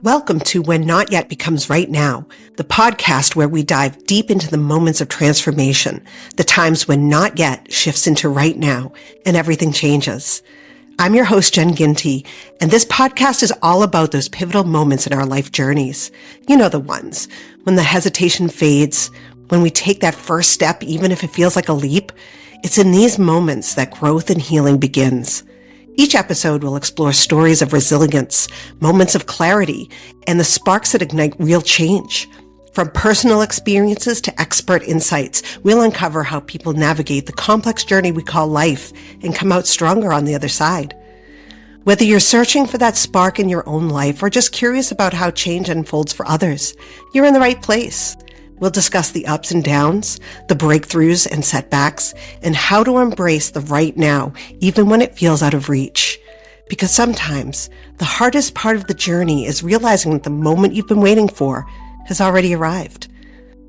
Welcome to When Not Yet Becomes Right Now, the podcast where we dive deep into the moments of transformation, the times when not yet shifts into right now and everything changes. I'm your host, Jen Ginty, and this podcast is all about those pivotal moments in our life journeys. You know the ones, when the hesitation fades, when we take that first step, even if it feels like a leap. It's in these moments that growth and healing begins. Each episode will explore stories of resilience, moments of clarity, and the sparks that ignite real change. From personal experiences to expert insights, we'll uncover how people navigate the complex journey we call life and come out stronger on the other side. Whether you're searching for that spark in your own life or just curious about how change unfolds for others, you're in the right place. We'll discuss the ups and downs, the breakthroughs and setbacks, and how to embrace the right now, even when it feels out of reach. Because sometimes the hardest part of the journey is realizing that the moment you've been waiting for has already arrived.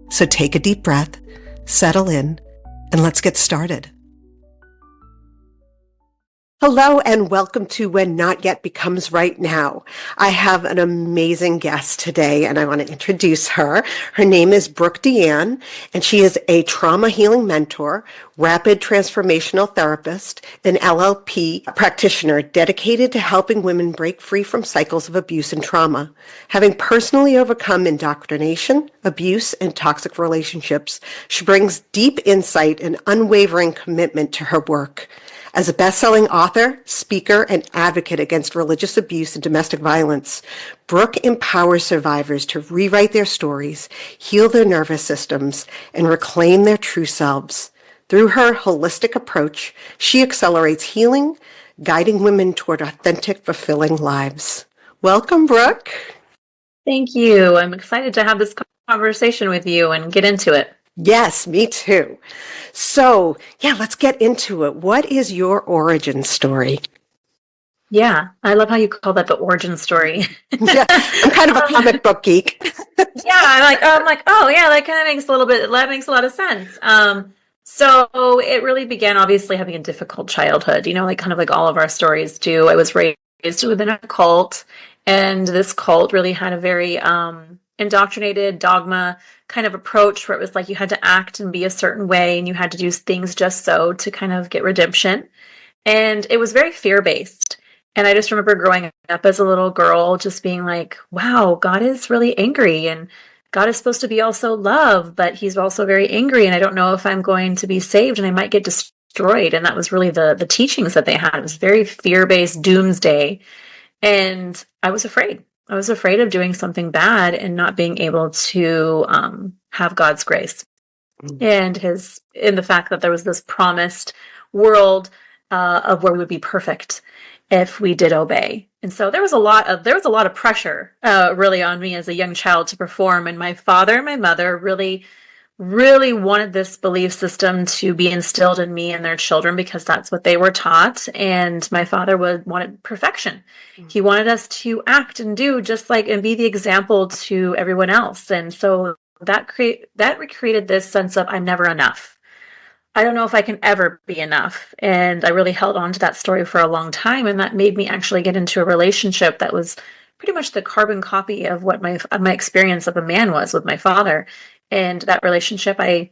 So take a deep breath, settle in, and let's get started. Hello and welcome to When Not Yet Becomes Right Now. I have an amazing guest today and I want to introduce her. Her name is Brooke Deanne and she is a trauma healing mentor, rapid transformational therapist, and LLP practitioner dedicated to helping women break free from cycles of abuse and trauma. Having personally overcome indoctrination, abuse, and toxic relationships, she brings deep insight and unwavering commitment to her work. As a best-selling author, speaker, and advocate against religious abuse and domestic violence, Brooke empowers survivors to rewrite their stories, heal their nervous systems, and reclaim their true selves. Through her holistic approach, she accelerates healing, guiding women toward authentic, fulfilling lives. Welcome, Brooke. Thank you. I'm excited to have this conversation with you and get into it. Yes, me too. So, let's get into it. What is your origin story? Yeah, I love how you call that the origin story. Yeah, I'm kind of a comic book geek. Yeah, oh yeah, that kind of makes that makes a lot of sense. So it really began obviously having a difficult childhood, kind of like all of our stories do. I was raised within a cult, and this cult really had a very indoctrinated dogma kind of approach where it was like you had to act and be a certain way and you had to do things just so to kind of get redemption. And it was very fear-based. And I just remember growing up as a little girl just being like, wow, God is really angry and God is supposed to be also love, but he's also very angry and I don't know if I'm going to be saved and I might get destroyed. And that was really the teachings that they had. It was very fear-based doomsday. And I was afraid. I was afraid of doing something bad and not being able to have God's grace and in the fact that there was this promised world of where we would be perfect if we did obey. And so there was a lot of pressure really on me as a young child to perform. And my father and my mother really wanted this belief system to be instilled in me and their children because that's what they were taught. And my father wanted perfection. He wanted us to act and do just like and be the example to everyone else. And so that recreated this sense of I'm never enough. I don't know if I can ever be enough. And I really held on to that story for a long time. And that made me actually get into a relationship that was pretty much the carbon copy of what my experience of a man was with my father. And that relationship, I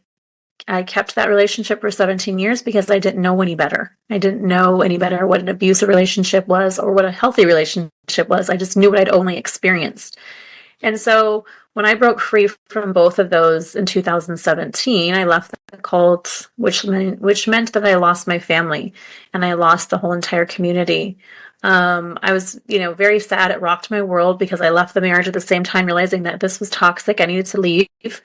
kept that relationship for 17 years because I didn't know any better. I didn't know any better what an abusive relationship was or what a healthy relationship was. I just knew what I'd only experienced. And so when I broke free from both of those in 2017, I left the cult, which meant that I lost my family and I lost the whole entire community. I was, very sad. It rocked my world because I left the marriage at the same time, realizing that this was toxic. I needed to leave.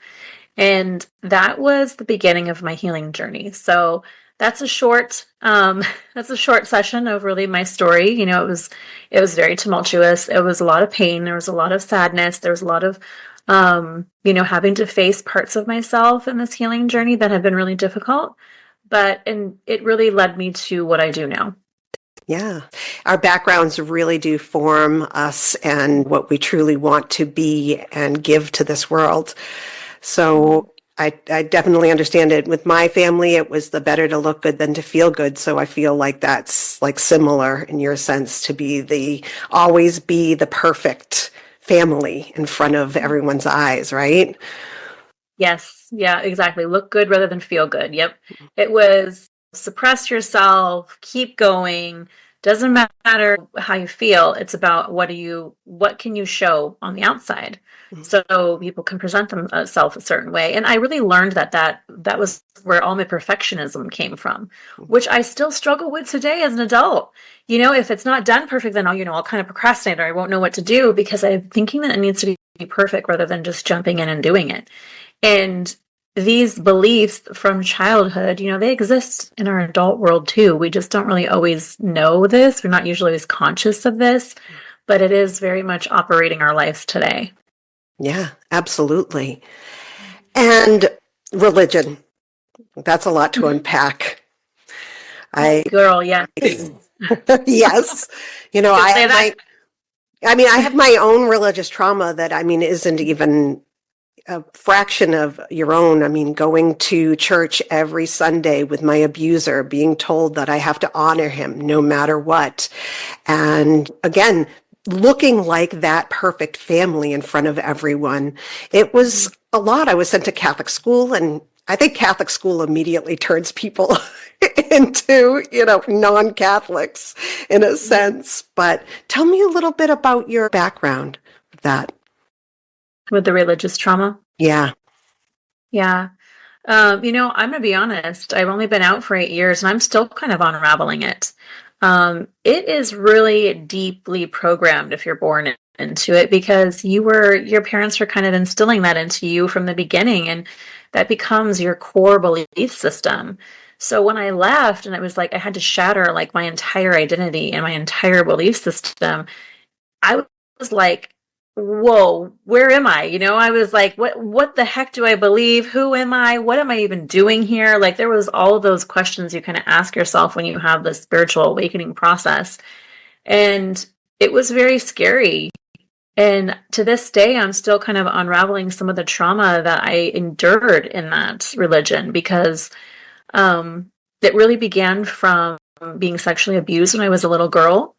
And that was the beginning of my healing journey. So that's a short session of really my story. It was very tumultuous. It was a lot of pain. There was a lot of sadness. There was a lot of, having to face parts of myself in this healing journey that have been really difficult. And it really led me to what I do now. Yeah. Our backgrounds really do form us and what we truly want to be and give to this world. So I definitely understand it. With my family, it was the better to look good than to feel good. So I feel like that's like similar in your sense to always be the perfect family in front of everyone's eyes, right? Yes. Yeah, exactly. Look good rather than feel good. Yep. It was suppress yourself, keep going. Doesn't matter how you feel. It's about what can you show on the outside so people can present themselves a certain way. And I really learned that was where all my perfectionism came from, which I still struggle with today as an adult. If it's not done perfect, then I'll kind of procrastinate or I won't know what to do because I'm thinking that it needs to be perfect rather than just jumping in and doing it. And these beliefs from childhood, they exist in our adult world too. We just don't really always know this. We're not usually always conscious of this, but it is very much operating our lives today. Yeah, absolutely. And religion, that's a lot to unpack. Oh, I, girl, yes. yes, I Say have that. I have my own religious trauma that, isn't even a fraction of your own. Going to church every Sunday with my abuser, being told that I have to honor him no matter what. And again, looking like that perfect family in front of everyone. It was a lot. I was sent to Catholic school, and I think Catholic school immediately turns people into, non-Catholics in a sense. But tell me a little bit about your background with that. With the religious trauma. Yeah. Yeah. I'm going to be honest. I've only been out for 8 years and I'm still kind of unraveling it. It is really deeply programmed if you're born into it because your parents were kind of instilling that into you from the beginning and that becomes your core belief system. So when I left and it was like I had to shatter like my entire identity and my entire belief system, I was like, whoa, where am I? I was like, what the heck do I believe? Who am I? What am I even doing here? Like there was all of those questions you kind of ask yourself when you have this spiritual awakening process. And it was very scary. And to this day, I'm still kind of unraveling some of the trauma that I endured in that religion because it really began from being sexually abused when I was a little girl.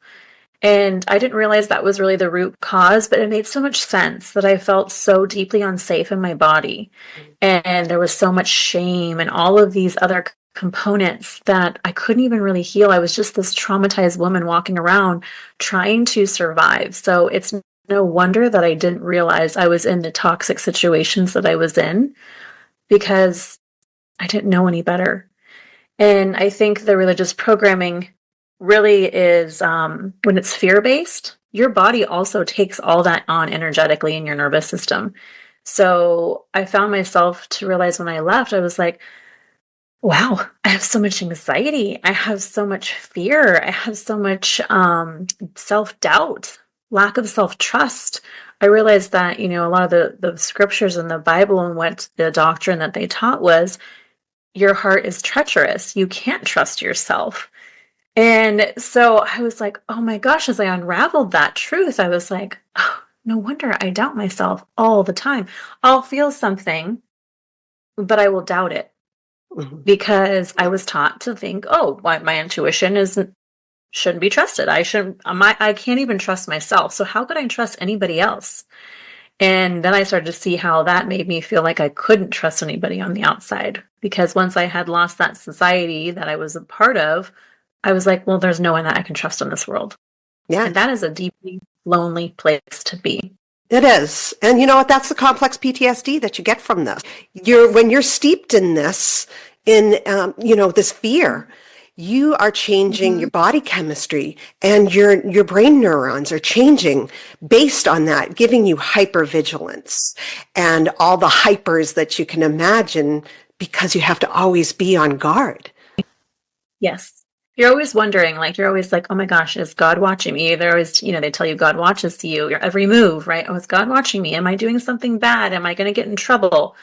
And I didn't realize that was really the root cause, but it made so much sense that I felt so deeply unsafe in my body. And there was so much shame and all of these other components that I couldn't even really heal. I was just this traumatized woman walking around trying to survive. So it's no wonder that I didn't realize I was in the toxic situations that I was in because I didn't know any better. And I think the religious programming really is when it's fear based, your body also takes all that on energetically in your nervous system. So I found myself to realize when I left, I was like, wow, I have so much anxiety. I have so much fear. I have so much self doubt, lack of self trust. I realized that, a lot of the scriptures in the Bible and what the doctrine that they taught was your heart is treacherous. You can't trust yourself. And so I was like, oh my gosh, as I unraveled that truth, I was like, oh, no wonder I doubt myself all the time. I'll feel something, but I will doubt it Mhm. because I was taught to think, oh, my intuition shouldn't be trusted. I can't even trust myself. So how could I trust anybody else? And then I started to see how that made me feel like I couldn't trust anybody on the outside because once I had lost that society that I was a part of, I was like, well, there's no one that I can trust in this world. Yeah, And that is a deeply lonely place to be. it is. And you know what? That's the complex PTSD that you get from this. Yes. When you're steeped in this, this fear, you are changing Mm-hmm. your body chemistry and your brain neurons are changing based on that, giving you hypervigilance and all the hypers that you can imagine because you have to always be on guard. Yes. You're always wondering, like, you're always like, oh my gosh, is God watching me? They're always, they tell you God watches to you, your every move, right? Oh, is God watching me? Am I doing something bad? Am I going to get in trouble?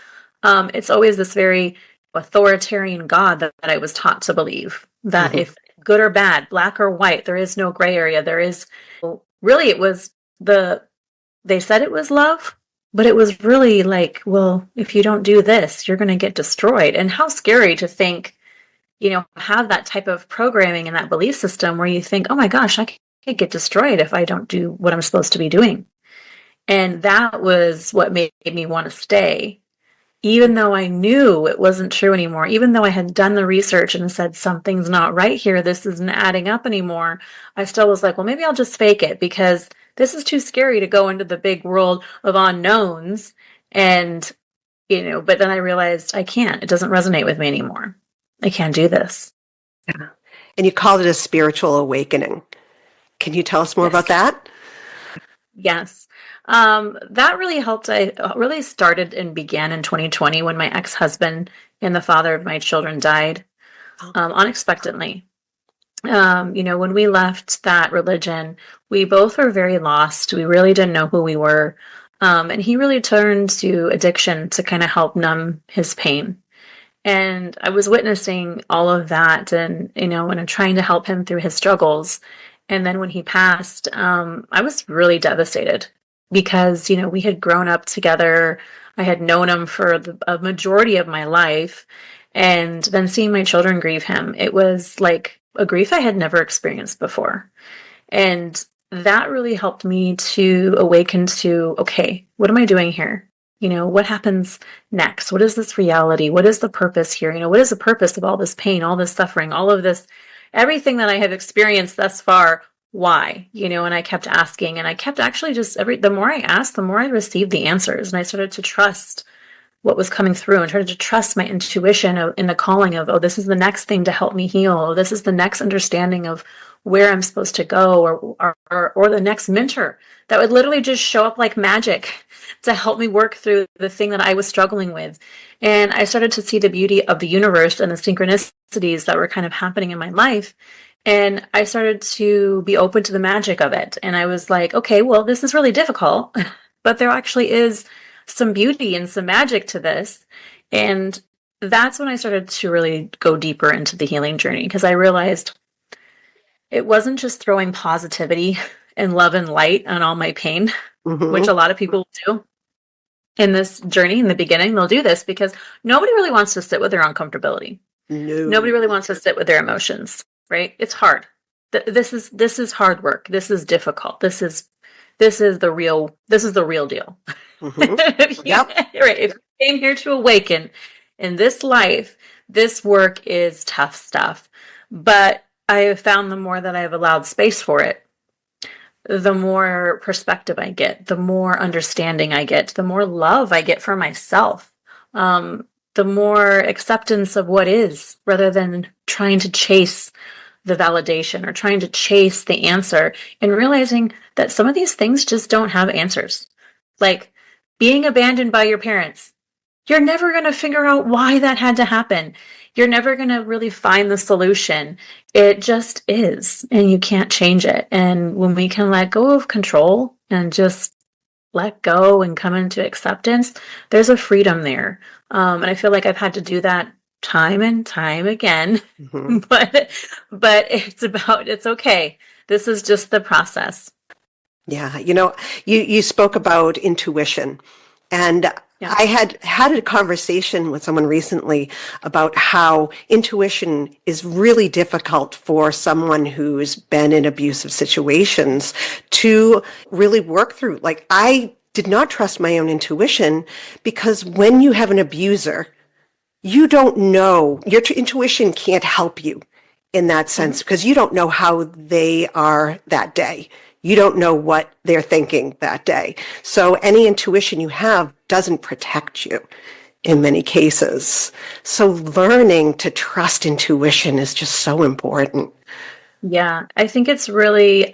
It's always this very authoritarian God that I was taught to believe that Mhm. if good or bad, black or white, there is no gray area. There is really, it was they said it was love, but it was really like, well, if you don't do this, you're going to get destroyed. And how scary to think have that type of programming and that belief system where you think, oh my gosh, I could get destroyed if I don't do what I'm supposed to be doing. And that was what made me want to stay, even though I knew it wasn't true anymore, even though I had done the research and said something's not right here, this isn't adding up anymore. I still was like, well, maybe I'll just fake it because this is too scary to go into the big world of unknowns. And, but then I realized I can't. It doesn't resonate with me anymore. I can't do this. Yeah. And you called it a spiritual awakening. Can you tell us more about that? Yes. That really helped. I really started and began in 2020 when my ex-husband and the father of my children died unexpectedly. When we left that religion, we both were very lost. We really didn't know who we were. And he really turned to addiction to kind of help numb his pain. And I was witnessing all of that and I'm trying to help him through his struggles. And then when he passed, I was really devastated because, we had grown up together. I had known him for a majority of my life. And then seeing my children grieve him, it was like a grief I had never experienced before. And that really helped me to awaken to, okay, what am I doing here? What happens next? What is this reality? What is the purpose here? What is the purpose of all this pain, all this suffering, all of this, everything that I have experienced thus far? Why? And I kept asking, and I kept actually the more I asked, the more I received the answers. And I started to trust what was coming through and started to trust my intuition in the calling of, oh, this is the next thing to help me heal. Oh, this is the next understanding of where I'm supposed to go, or the next mentor that would literally just show up like magic to help me work through the thing that I was struggling with. And I started to see the beauty of the universe and the synchronicities that were kind of happening in my life. And I started to be open to the magic of it. And I was like, okay, well, this is really difficult, but there actually is some beauty and some magic to this. And that's when I started to really go deeper into the healing journey, because I realized it wasn't just throwing positivity and love and light on all my pain, which a lot of people do in this journey. In the beginning, they'll do this because nobody really wants to sit with their uncomfortability. No. Nobody really wants to sit with their emotions, right? It's hard. This is hard work. This is difficult. This is the real deal. Yep. Right. If you came here to awaken in this life, this work is tough stuff. But I have found the more that I have allowed space for it, the more perspective I get, the more understanding I get, the more love I get for myself, the more acceptance of what is, rather than trying to chase the validation or trying to chase the answer, and realizing that some of these things just don't have answers. Like being abandoned by your parents. You're never going to figure out why that had to happen. You're never going to really find the solution. It just is, and you can't change it. And when we can let go of control and just let go and come into acceptance, there's a freedom there. And I feel like I've had to do that time and time again. But it's okay. This is just the process. Yeah. You spoke about intuition, and Yeah. I had a conversation with someone recently about how intuition is really difficult for someone who's been in abusive situations to really work through. Like, I did not trust my own intuition, because when you have an abuser, you don't know, your intuition can't help you in that sense, because you don't know how they are that day. You don't know what they're thinking that day. So any intuition you have doesn't protect you in many cases. So learning to trust intuition is just so important. Yeah, I think it's really,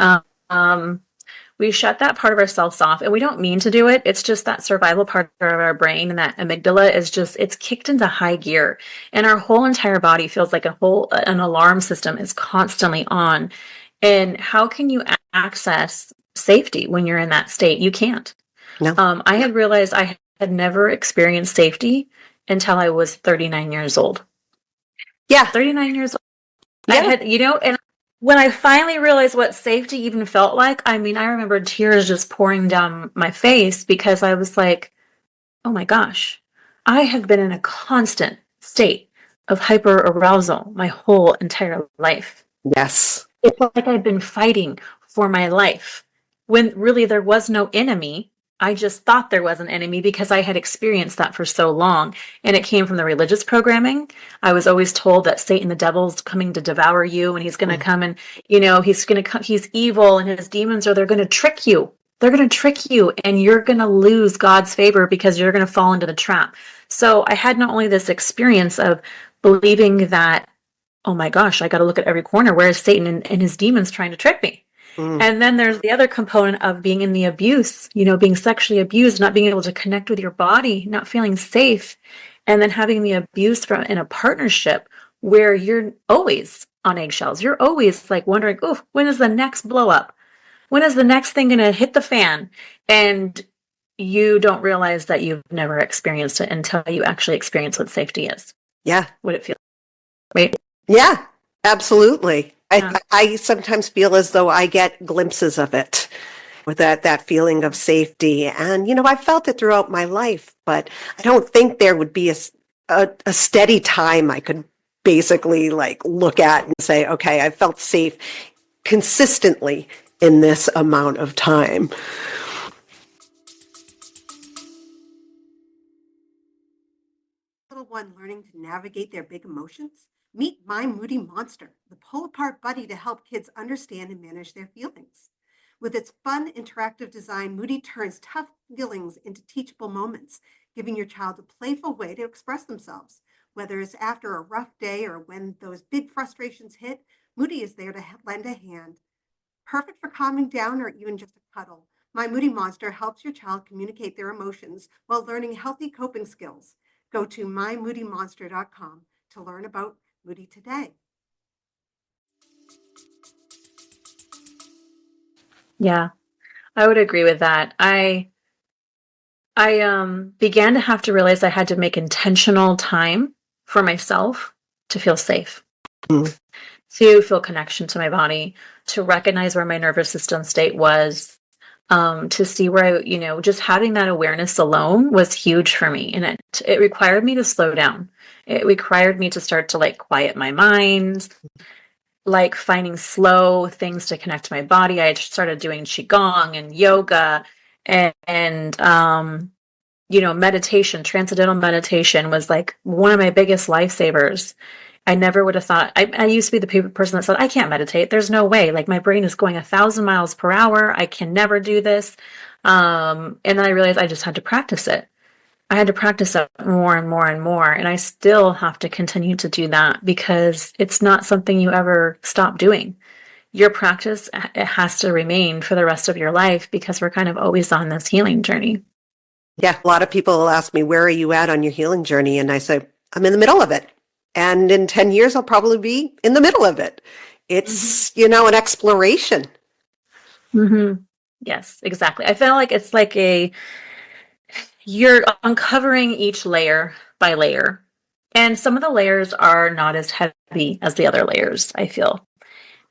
we shut that part of ourselves off, and we don't mean to do it. It's just that survival part of our brain, and that amygdala it's kicked into high gear, and our whole entire body feels like an alarm system is constantly on. And how can you access safety when you're in that state? You can't. No. I had realized I had never experienced safety until I was 39 years old. Yeah. 39 years old. Yeah. I had, and when I finally realized what safety even felt like, I remember tears just pouring down my face, because I was like, oh my gosh, I have been in a constant state of hyper arousal my whole entire life. Yes. It's like I've been fighting for my life when really there was no enemy. I just thought there was an enemy because I had experienced that for so long. And it came from the religious programming. I was always told that Satan, the devil's coming to devour you, and he's going to come and, he's going to come, he's evil, and his demons they're going to trick you. They're going to trick you, and you're going to lose God's favor because you're going to fall into the trap. So I had not only this experience of believing that, oh my gosh, I got to look at every corner. Where is Satan and his demons trying to trick me? And then there's the other component of being in the abuse, being sexually abused, not being able to connect with your body, not feeling safe, and then having the abuse from in a partnership where you're always on eggshells. You're always like wondering, oh, when is the next blow up? When is the next thing going to hit the fan? And you don't realize that you've never experienced it until you actually experience what safety is. Yeah. What it feels like. Right? Yeah, absolutely. Yeah. I sometimes feel as though I get glimpses of it with that feeling of safety. And, I've felt it throughout my life, but I don't think there would be a steady time I could basically like look at and say, okay, I felt safe consistently in this amount of time. Little one learning to navigate their big emotions? Meet My Moody Monster, the pull-apart buddy to help kids understand and manage their feelings. With its fun, interactive design, Moody turns tough feelings into teachable moments, giving your child a playful way to express themselves. Whether it's after a rough day or when those big frustrations hit, Moody is there to lend a hand. Perfect for calming down or even just a cuddle, My Moody Monster helps your child communicate their emotions while learning healthy coping skills. Go to mymoodymonster.com to learn about Moody today. Yeah, I would agree with that. I began to have to realize I had to make intentional time for myself to feel safe, to feel connection to my body, to recognize where my nervous system state was, to see where just having that awareness alone was huge for me. And it required me to slow down. It required me to start to like quiet my mind, like finding slow things to connect to my body. I started doing qigong and yoga and meditation. Transcendental meditation was like one of my biggest lifesavers. I never would have thought. I used to be the person that said, I can't meditate. There's no way. Like my brain is going 1,000 miles per hour. I can never do this. And then I realized I just had to practice it. I had to practice it more and more and more. And I still have to continue to do that because it's not something you ever stop doing. Your practice, it has to remain for the rest of your life because we're kind of always on this healing journey. Yeah, a lot of people will ask me, where are you at on your healing journey? And I say, I'm in the middle of it. And in 10 years, I'll probably be in the middle of it. It's, an exploration. Mm-hmm. Yes, exactly. I feel like it's like you're uncovering each layer by layer. And some of the layers are not as heavy as the other layers, I feel.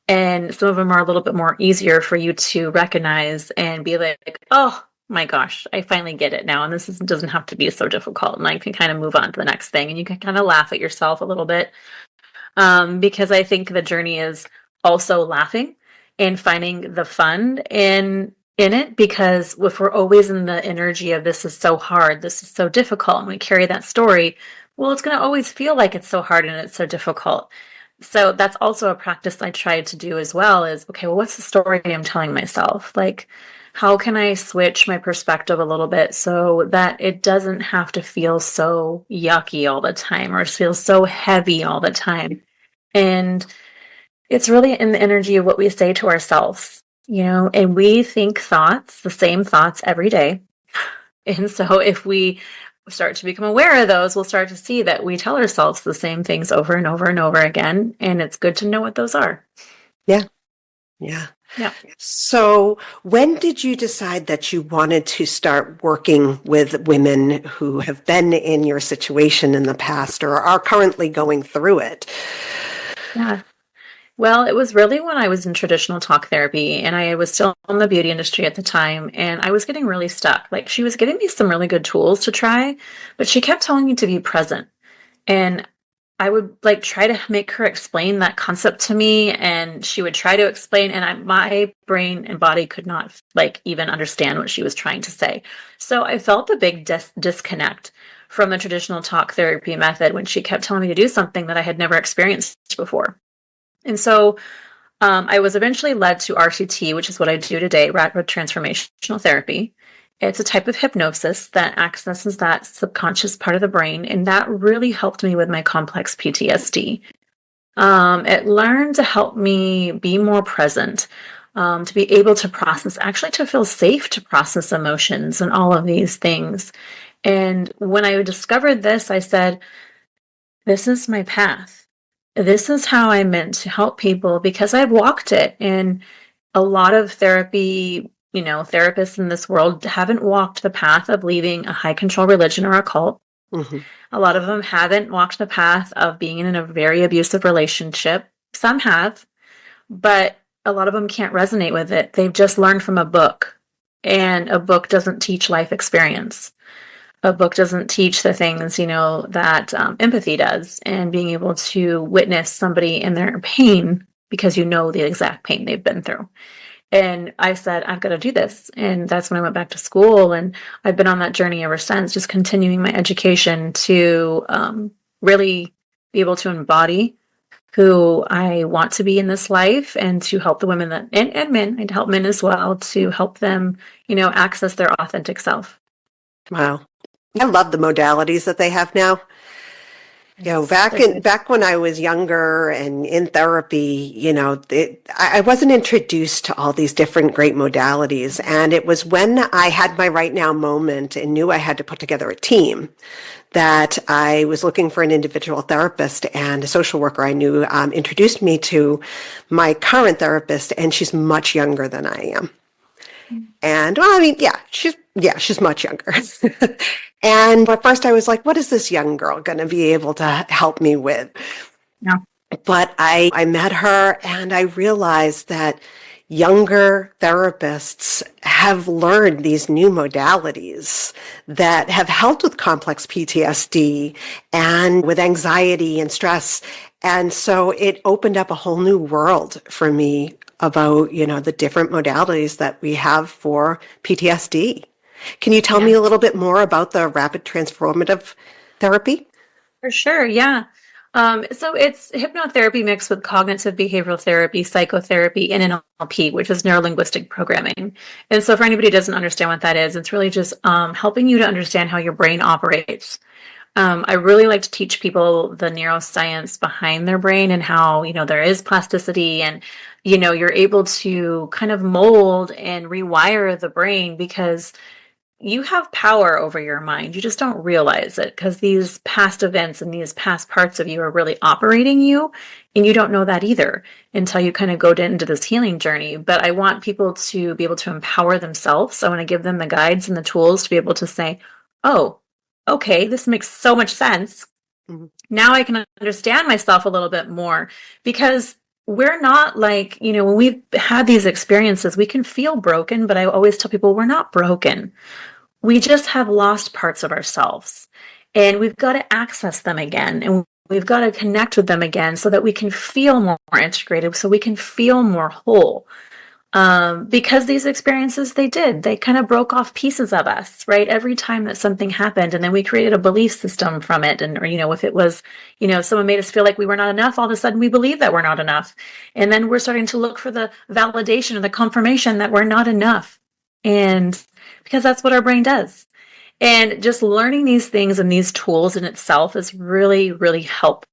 And some of them are a little bit more easier for you to recognize and be like, oh my gosh, I finally get it now. And doesn't have to be so difficult. And I can kind of move on to the next thing. And you can kind of laugh at yourself a little bit. Because I think the journey is also laughing and finding the fun in it. Because if we're always in the energy of this is so hard, this is so difficult, and we carry that story, well, it's going to always feel like it's so hard and it's so difficult. So that's also a practice I tried to do as well is, okay, well, what's the story I'm telling myself? Like, how can I switch my perspective a little bit so that it doesn't have to feel so yucky all the time or feel so heavy all the time? And it's really in the energy of what we say to ourselves, and we think thoughts, the same thoughts every day. And so if we start to become aware of those, we'll start to see that we tell ourselves the same things over and over and over again. And it's good to know what those are. Yeah. Yeah. Yeah. So when did you decide that you wanted to start working with women who have been in your situation in the past or are currently going through it? Yeah. Well, it was really when I was in traditional talk therapy and I was still in the beauty industry at the time and I was getting really stuck. Like she was giving me some really good tools to try, but she kept telling me to be present. And I would like try to make her explain that concept to me, and she would try to explain, and my brain and body could not like even understand what she was trying to say. So I felt a big disconnect from the traditional talk therapy method when she kept telling me to do something that I had never experienced before. And so I was eventually led to RCT, which is what I do today, rapid transformational therapy. It's a type of hypnosis that accesses that subconscious part of the brain, and that really helped me with my complex PTSD. It learned to help me be more present, to be able to process, actually to feel safe to process emotions and all of these things. And when I discovered this, I said, this is my path. This is how I'm meant to help people because I've walked it. And a lot of therapy, therapists in this world haven't walked the path of leaving a high control religion or a cult. Mm-hmm. A lot of them haven't walked the path of being in a very abusive relationship. Some have, but a lot of them can't resonate with it. They've just learned from a book, and a book doesn't teach life experience. A book doesn't teach the things, that empathy does, and being able to witness somebody in their pain because you know the exact pain they've been through. And I said, I've got to do this. And that's when I went back to school. And I've been on that journey ever since, just continuing my education to really be able to embody who I want to be in this life and to help the women and men, I'd help men as well, to help them, access their authentic self. Wow. I love the modalities that they have now. Yes, Back when I was younger and in therapy, I wasn't introduced to all these different great modalities. And it was when I had my right now moment and knew I had to put together a team that I was looking for an individual therapist, and a social worker I knew introduced me to my current therapist, and she's much younger than I am. And well, I mean, she's much younger. And at first I was like, what is this young girl going to be able to help me with? yeah, But I met her and I realized that younger therapists have learned these new modalities that have helped with complex PTSD and with anxiety and stress. And so it opened up a whole new world for me about, the different modalities that we have for PTSD. Can you tell yeah. me a little bit more about the rapid transformative therapy? For sure, yeah. So it's hypnotherapy mixed with cognitive behavioral therapy, psychotherapy, and NLP, which is neuro-linguistic programming. And so for anybody who doesn't understand what that is, it's really just helping you to understand how your brain operates. I really like to teach people the neuroscience behind their brain and how, there is plasticity and, you're able to kind of mold and rewire the brain because you have power over your mind. You just don't realize it because these past events and these past parts of you are really operating you. And you don't know that either until you kind of go into this healing journey. But I want people to be able to empower themselves. So I want to give them the guides and the tools to be able to say, oh, okay, this makes so much sense. Mhm. Now I can understand myself a little bit more because we're not like, when we've had these experiences, we can feel broken, but I always tell people we're not broken. We just have lost parts of ourselves and we've got to access them again. And we've got to connect with them again so that we can feel more integrated, so we can feel more whole. Because these experiences, they kind of broke off pieces of us, right? Every time that something happened, and then we created a belief system from it. And, or, if it was, someone made us feel like we were not enough, all of a sudden we believe that we're not enough. And then we're starting to look for the validation or the confirmation that we're not enough. And because that's what our brain does. And just learning these things and these tools in itself is really, really helpful.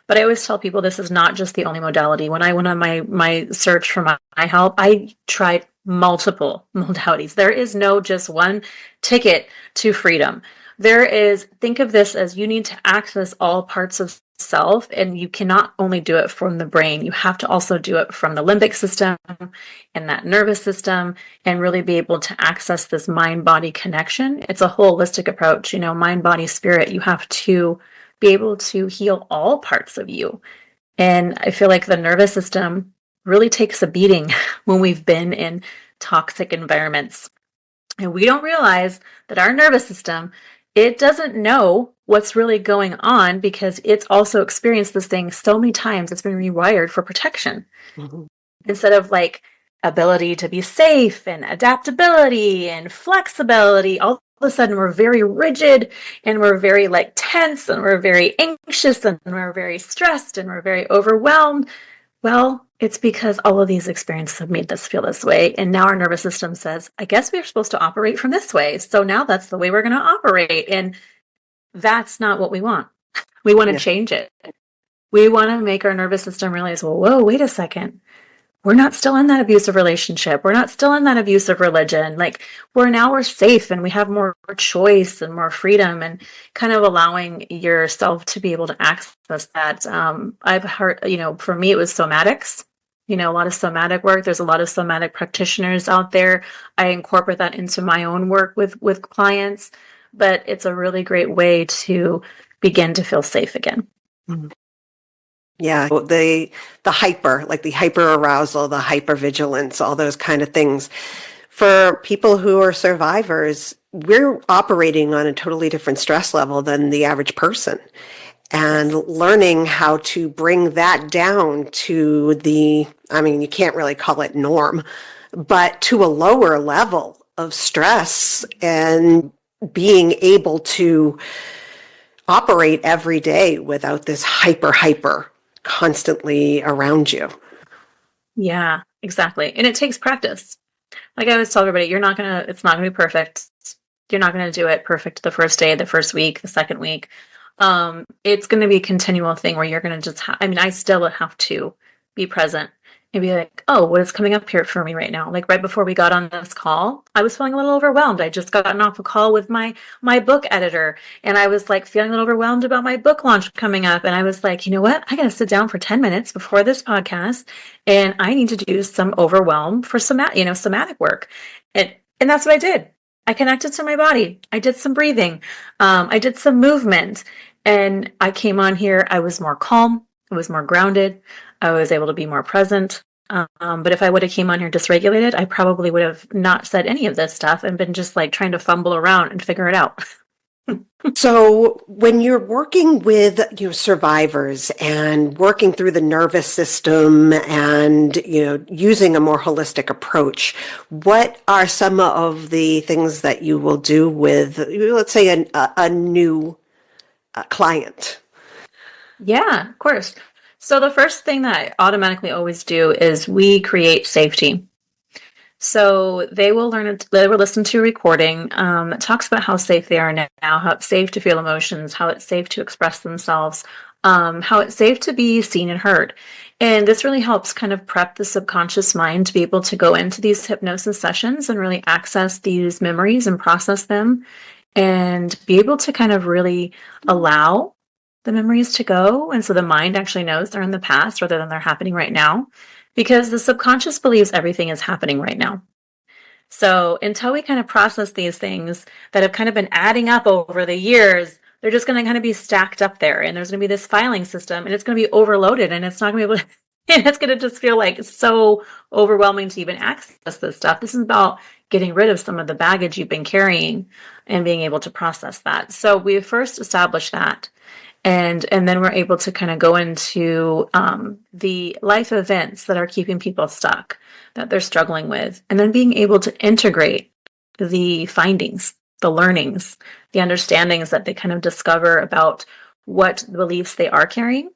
But I always tell people this is not just the only modality. When I went on my search for my help, I tried multiple modalities. There is no just one ticket to freedom. There is, think of this as you need to access all parts of self, and you cannot only do it from the brain. You have to also do it from the limbic system and that nervous system and really be able to access this mind-body connection. It's a holistic approach, mind, body, spirit. You have to be able to heal all parts of you. And I feel like the nervous system really takes a beating when we've been in toxic environments. And we don't realize that our nervous system, it doesn't know what's really going on, because it's also experienced this thing so many times, it's been rewired for protection. Mhm. Instead of like ability to be safe and adaptability and flexibility, all of a sudden we're very rigid and we're very like tense and we're very anxious and we're very stressed and we're very overwhelmed. Well, it's because all of these experiences have made us feel this way. And now our nervous system says, I guess we're supposed to operate from this way. So now that's the way we're going to operate. And that's not what we want. We want to Yeah. change it. We want to make our nervous system realize, well, whoa, wait a second. We're not still in that abusive relationship. We're not still in that abusive religion. Like we're safe and we have more choice and more freedom, and kind of allowing yourself to be able to access that. I've heard, for me, it was somatics, a lot of somatic work. There's a lot of somatic practitioners out there. I incorporate that into my own work with clients, but it's a really great way to begin to feel safe again. Mhm. Yeah, the hyper, like the hyper arousal, the hyper vigilance, all those kind of things. For people who are survivors, we're operating on a totally different stress level than the average person. And Yes. learning how to bring that down to you can't really call it norm, but to a lower level of stress, and being able to operate every day without this hyper constantly around you. Yeah, exactly. And it takes practice. Like I always tell everybody, it's not gonna be perfect. You're not gonna do it perfect the first day, the first week, the second week. It's gonna be a continual thing where you're gonna I still have to be present and be like, oh, what is coming up here for me right now? Like right before we got on this call, I was feeling a little overwhelmed. I just gotten off a call with my book editor, and I was like feeling a little overwhelmed about my book launch coming up. And I was like, you know what? I gotta sit down for 10 minutes before this podcast, and I need to do some overwhelm for somatic work. And that's what I did. I connected to my body. I did some breathing. I did some movement, and I came on here. I was more calm. I was more grounded. I was able to be more present. But if I would have came on here dysregulated, I probably would have not said any of this stuff and been just like trying to fumble around and figure it out. So when you're working with survivors and working through the nervous system and using a more holistic approach, what are some of the things that you will do with, let's say, a new client? Yeah, of course. So the first thing that I automatically always do is we create safety. So they will listen to a recording that talks about how safe they are now, how it's safe to feel emotions, how it's safe to express themselves, how it's safe to be seen and heard. And this really helps kind of prep the subconscious mind to be able to go into these hypnosis sessions and really access these memories and process them, and be able to kind of really allow the memories to go. And so the mind actually knows they're in the past rather than they're happening right now, because the subconscious believes everything is happening right now. So until we kind of process these things that have kind of been adding up over the years, they're just going to kind of be stacked up there. And there's going to be this filing system, and it's going to be overloaded, and it's not going to be able to, and it's going to just feel like it's so overwhelming to even access this stuff. This is about getting rid of some of the baggage you've been carrying and being able to process that. So we first establish that. And then we're able to kind of go into the life events that are keeping people stuck, that they're struggling with, and then being able to integrate the findings, the learnings, the understandings that they kind of discover about what beliefs they are carrying,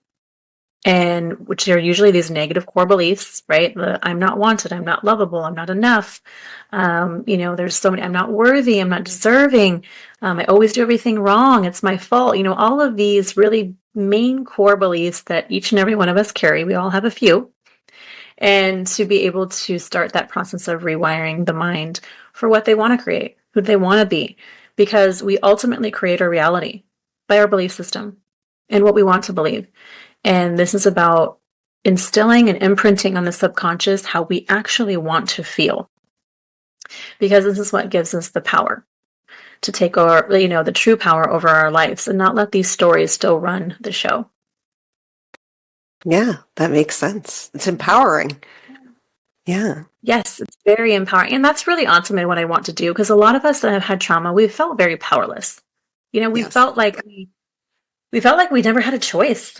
and which are usually these negative core beliefs, right? I'm not wanted, I'm not lovable, I'm not enough. There's so many, I'm not worthy, I'm not deserving, I always do everything wrong, it's my fault. All of these really main core beliefs that each and every one of us carry. We all have a few. And to be able to start that process of rewiring the mind for what they want to create, who they want to be, because we ultimately create our reality by our belief system and what we want to believe. And this is about instilling and imprinting on the subconscious how we actually want to feel. Because this is what gives us the power to take over, the true power over our lives, and not let these stories still run the show. Yeah, that makes sense. It's empowering. Yeah. Yes, it's very empowering. And that's really ultimately what I want to do, because a lot of us that have had trauma, we felt very powerless. We Yes. felt like we felt like we never had a choice,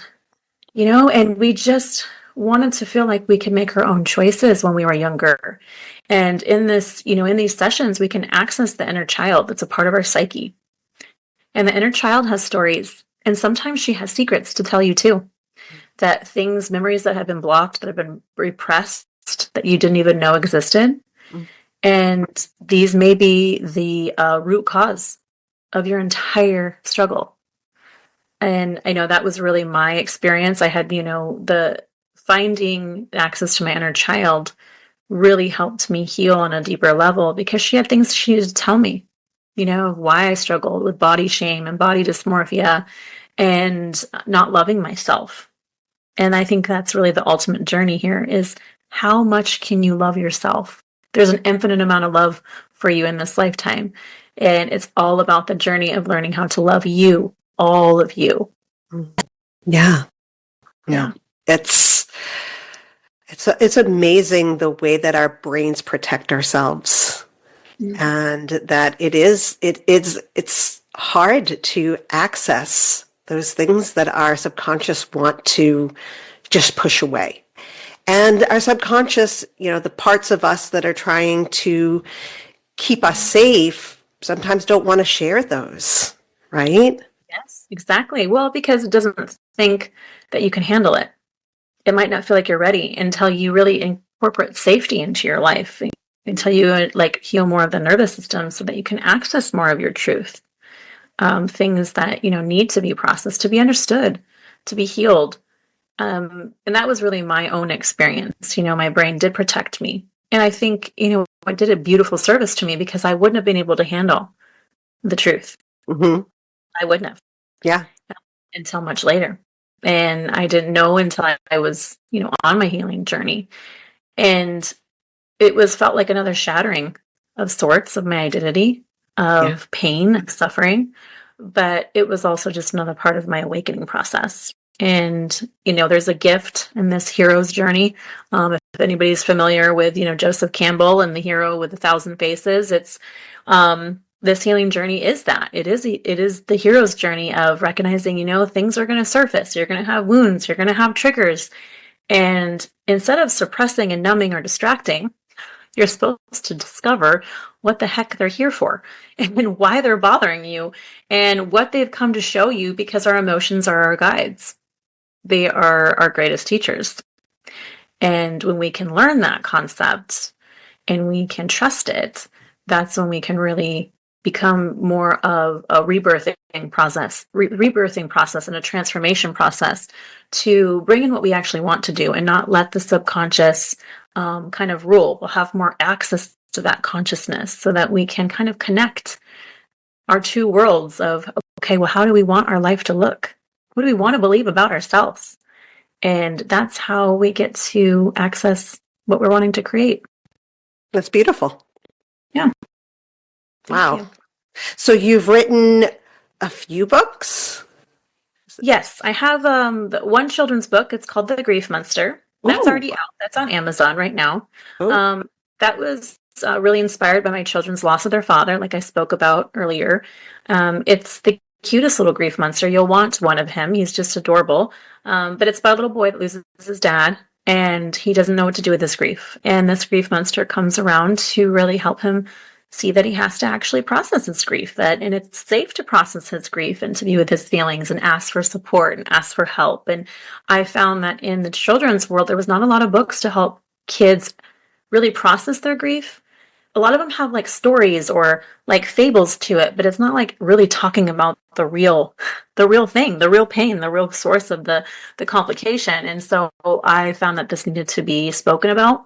and we just wanted to feel like we could make our own choices when we were younger. And in this, in these sessions, we can access the inner child that's a part of our psyche. And the inner child has stories, and sometimes she has secrets to tell you too. That things, memories that have been blocked, that have been repressed, that you didn't even know existed. Mm. And these may be the root cause of your entire struggle. And I know that was really my experience. I had, the finding access to my inner child really helped me heal on a deeper level because she had things she needed to tell me, why I struggled with body shame and body dysmorphia and not loving myself. And I think that's really the ultimate journey here is how much can you love yourself? There's an infinite amount of love for you in this lifetime. And it's all about the journey of learning how to love you, all of you. Yeah. Yeah. It's amazing the way that our brains protect ourselves. Mm-hmm. And that it's hard to access those things that our subconscious want to just push away. And our subconscious, the parts of us that are trying to keep us safe sometimes don't want to share those, right? Yes, exactly. Well, because it doesn't think that you can handle it. It might not feel like you're ready until you really incorporate safety into your life, until you heal more of the nervous system so that you can access more of your truth. Things that, need to be processed, to be understood, to be healed. And that was really my own experience. My brain did protect me. And I think, it did a beautiful service to me because I wouldn't have been able to handle the truth. Mm-hmm. I wouldn't have. Yeah. Until much later. And I didn't know until I was, on my healing journey. And it felt like another shattering of sorts of my identity, of pain and suffering. But it was also just another part of my awakening process. And, there's a gift in this hero's journey. If anybody's familiar with, Joseph Campbell and the hero with 1,000 faces, it's this healing journey is that. It is the hero's journey of recognizing, things are going to surface. You're going to have wounds. You're going to have triggers. And instead of suppressing and numbing or distracting, you're supposed to discover what the heck they're here for and why they're bothering you and what they've come to show you, because our emotions are our guides. They are our greatest teachers. And when we can learn that concept and we can trust it, that's when we can really become more of a rebirthing process and a transformation process to bring in what we actually want to do and not let the subconscious kind of rule. We'll have more access to that consciousness so that we can kind of connect our two worlds of, okay, well, how do we want our life to look? What do we want to believe about ourselves? And that's how we get to access what we're wanting to create. That's beautiful. Yeah. Wow. You. So you've written a few books? Yes, I have one children's book. It's called The Grief Monster. That's already out. That's on Amazon right now. That was really inspired by my children's loss of their father, like I spoke about earlier. It's the cutest little grief monster. You'll want one of him. He's just adorable. But it's about a little boy that loses his dad, and he doesn't know what to do with this grief. And this grief monster comes around to really help him see that he has to actually process his grief, and it's safe to process his grief and to be with his feelings and ask for support and ask for help. And I found that in the children's world, there was not a lot of books to help kids really process their grief. A lot of them have stories or fables to it, but it's not really talking about the real thing, the real pain, the real source of the complication. And so I found that this needed to be spoken about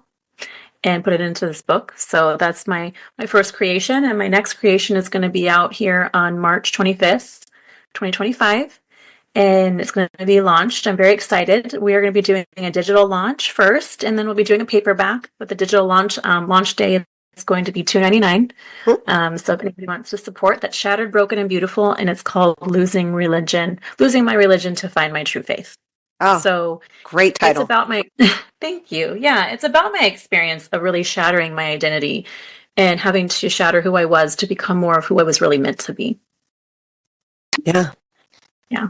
and put it into this book. So that's my first creation. And my next creation is going to be out here on March 25th, 2025. And it's going to be launched. I'm very excited. We are going to be doing a digital launch first, and then we'll be doing a paperback. But the digital launch day is going to be $2.99. So if anybody wants to support, that's Shattered, Broken, and Beautiful. And it's called Losing My Religion to Find My True Faith. Oh, so great title. It's about my, thank you. Yeah, it's about my experience of really shattering my identity and having to shatter who I was to become more of who I was really meant to be. Yeah. Yeah.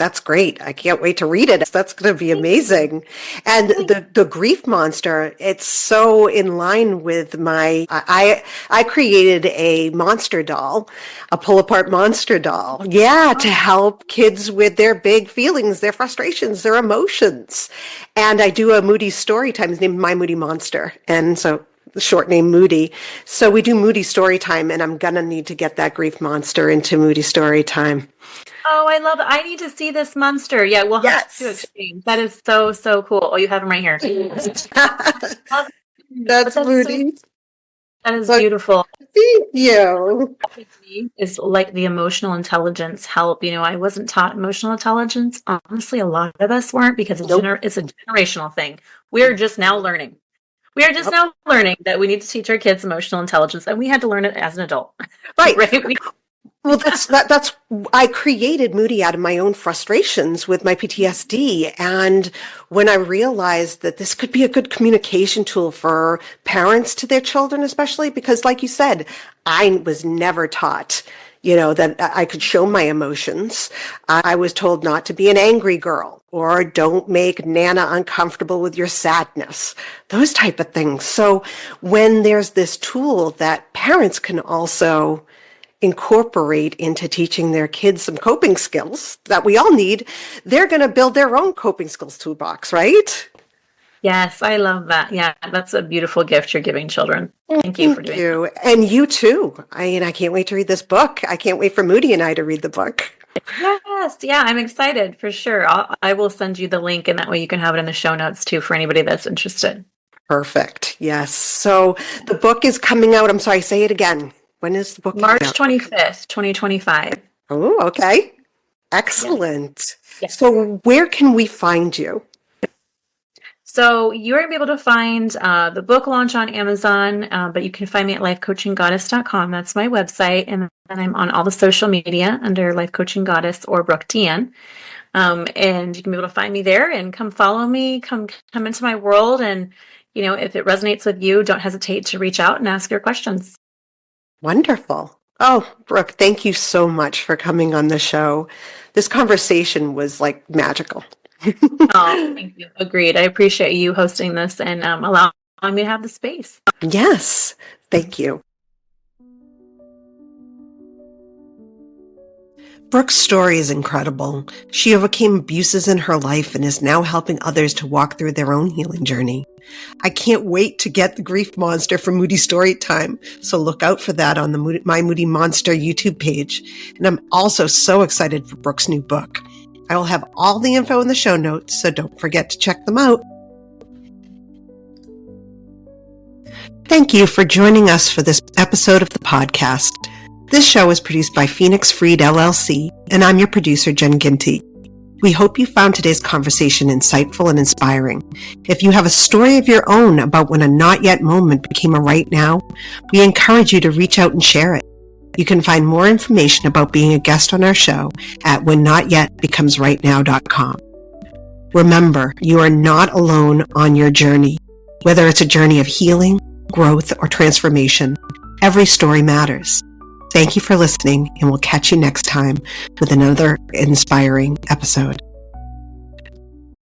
That's great. I can't wait to read it. That's going to be amazing. And the grief monster, it's so in line with I created a monster doll, a pull apart monster doll. Yeah, to help kids with their big feelings, their frustrations, their emotions. And I do a Moody story time. It's named My Moody Monster. And so the short name Moody. So we do Moody story time, and I'm going to need to get that grief monster into Moody story time. Oh, I love it. I need to see this monster. Yeah, we'll have to exchange. That is so, so cool. Oh, you have him right here. That's Moody. That is beautiful. Thank you. Is like the emotional intelligence help. I wasn't taught emotional intelligence. Honestly, a lot of us weren't, because it's a generational thing. We're just now learning. We are just now learning that we need to teach our kids emotional intelligence, and we had to learn it as an adult. Right. Right? Well, that's I created Moody out of my own frustrations with my PTSD. And when I realized that this could be a good communication tool for parents to their children, especially because, like you said, I was never taught, that I could show my emotions. I was told not to be an angry girl, or don't make Nana uncomfortable with your sadness, those type of things. So when there's this tool that parents can also incorporate into teaching their kids some coping skills that we all need, they're going to build their own coping skills toolbox, right? Yes, I love that. Yeah, that's a beautiful gift you're giving children. Thank you for doing that. And you too. I can't wait to read this book. I can't wait for Moody and I to read the book. Yes, yeah, I'm excited for sure. I will send you the link, and that way you can have it in the show notes too for anybody that's interested. Perfect. Yes. So the book is coming out. I'm sorry, say it again. When is the book March coming out? 25th, 2025. Oh, okay. Excellent. Yes. So where can we find you? So you're going to be able to find the book launch on Amazon, but you can find me at lifecoachinggoddess.com. That's my website. And then I'm on all the social media under Life Coaching Goddess or Brooke Deanne. And you can be able to find me there and come follow me, come into my world. And, if it resonates with you, don't hesitate to reach out and ask your questions. Wonderful. Oh, Brooke, thank you so much for coming on the show. This conversation was like magical. Oh, thank you. Agreed. I appreciate you hosting this and allowing me to have the space. Yes, thank you. Brooke's story is incredible. She overcame abuses in her life and is now helping others to walk through their own healing journey. I can't wait to get the grief monster for Moody Storytime, so look out for that on the My Moody Monster YouTube page. And I'm also so excited for Brooke's new book. I will have all the info in the show notes, so don't forget to check them out. Thank you for joining us for this episode of the podcast. This show is produced by Phoenix Freed LLC, and I'm your producer, Jen Ginty. We hope you found today's conversation insightful and inspiring. If you have a story of your own about when a not yet moment became a right now, we encourage you to reach out and share it. You can find more information about being a guest on our show at whennotyetbecomesrightnow.com. Remember, you are not alone on your journey. Whether it's a journey of healing, growth, or transformation, every story matters. Thank you for listening, and we'll catch you next time with another inspiring episode.